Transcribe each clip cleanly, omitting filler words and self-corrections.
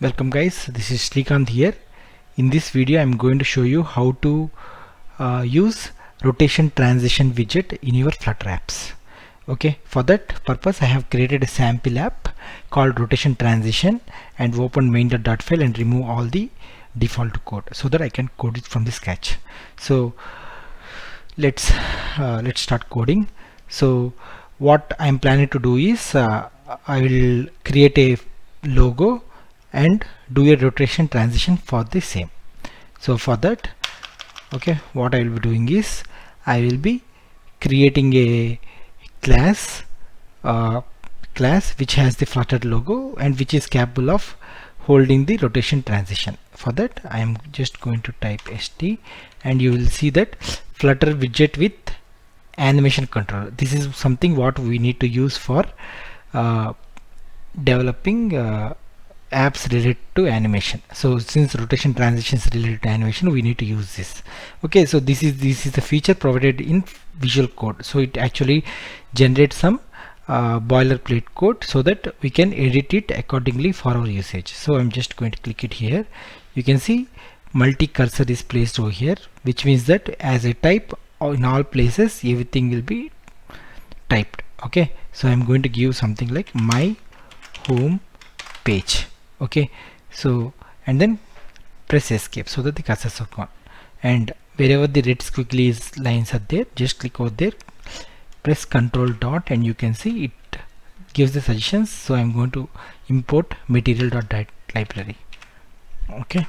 Welcome guys, this is Srikanth here. In this video I'm going to show you how to use rotation transition widget in your Flutter apps. Okay, for that purpose I have created a sample app called rotation transition and open main.file and remove all the default code so that I can code it from the scratch. So let's start coding. So what I'm planning to do is I will create a logo and do a rotation transition for the same. So for that, okay, what I will be doing is I will be creating a class which has the Flutter logo and which is capable of holding the rotation transition. For that I am just going to type st and you will see that Flutter widget with animation controller. This is something what we need to use for developing apps related to animation. So since rotation transition is related to animation, we need to use this. Okay, so this is the feature provided in Visual Code. So it actually generates some boilerplate code so that we can edit it accordingly for our usage. So I'm just going to click it here. You can see multi cursor is placed over here, which means that as a type in all places everything will be typed. Okay, so I'm going to give something like my home page. Okay, so and then press escape so that the cursors are gone, and wherever the red squiggly lines are there, just click over there, press Control dot, and you can see it gives the suggestions. So I'm going to import material.library. Okay,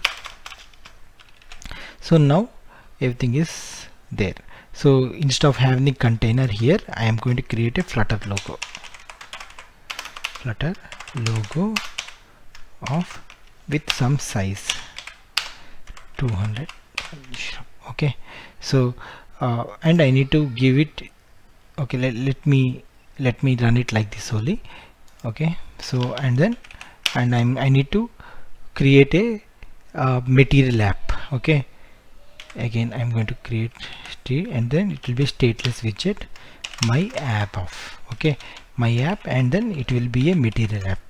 so now everything is there. So instead of having the container here, I am going to create a Flutter logo of with some size 200. Okay, so and I need to give it, okay, let me run it like this only. Okay, so and then I need to create a material app. Okay, again I'm going to create and then it will be stateless widget my app of, okay, my app, and then it will be a material app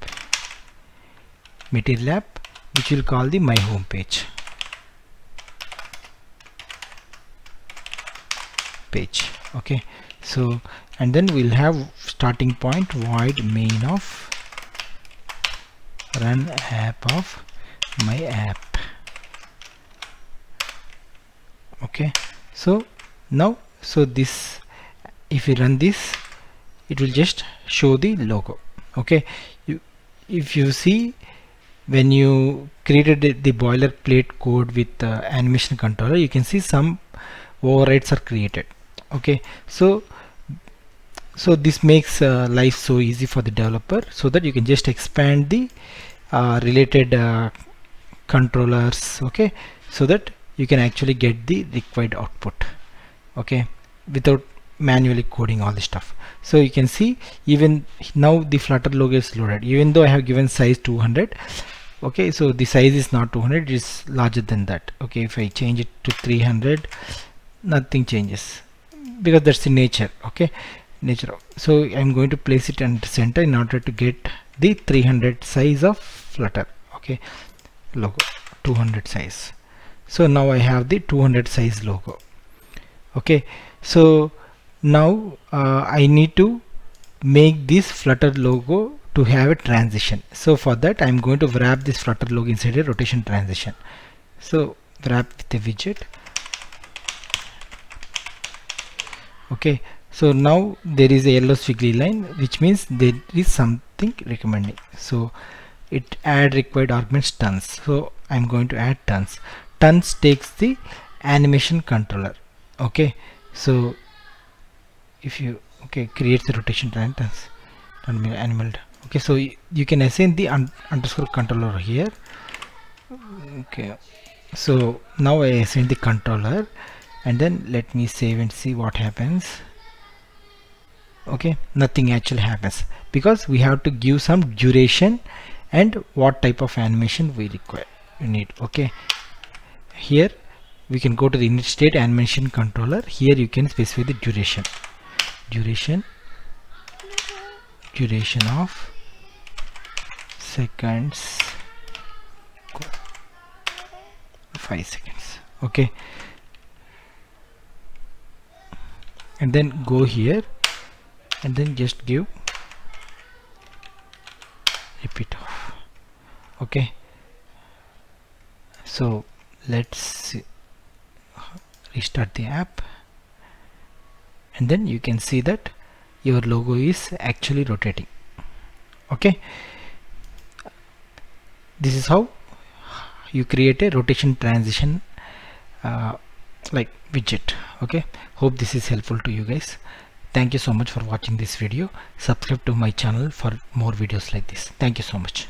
which will call the my home page. Okay, so and then we'll have starting point void main of run app of my app. Okay, so now this, if we run this, it will just show the logo. Okay, if you see, when you created the boilerplate code with animation controller, you can see some overrides are created. Okay, so this makes life so easy for the developer, so that you can just expand the related controllers. Okay, so that you can actually get the required output, okay, without manually coding all the stuff. So you can see even now the Flutter logo is loaded, even though I have given size 200. Okay, so the size is not 200, it is larger than that. Okay, if I change it to 300, nothing changes because that's the nature. Okay, nature. So I'm going to place it in the center in order to get the 300 size of Flutter. Okay, logo 200 size. So now I have the 200 size logo. Okay, so now I need to make this Flutter logo to have a transition. So for that I'm going to wrap this Flutter logo inside a rotation transition. So wrap with a widget. Okay, so now there is a yellow squiggly line, which means there is something recommending. So it add required arguments tons. So I'm going to add tons. Tons takes the animation controller. Okay, so if you creates the rotation tons animal. Okay, so you can assign the underscore controller here. Okay, so now I assign the controller, and then let me save and see what happens. Okay, nothing actually happens because we have to give some duration and what type of animation we need. Okay, here we can go to the init state animation controller. Here you can specify the duration of seconds 5 seconds. Okay, and then go here and then just give repeat off. Okay, so let's restart the app, and then you can see that your logo is actually rotating. Okay, this is how you create a rotation transition like widget. Okay, hope this is helpful to you guys. Thank you so much for watching this video. Subscribe to my channel for more videos like this. Thank you so much.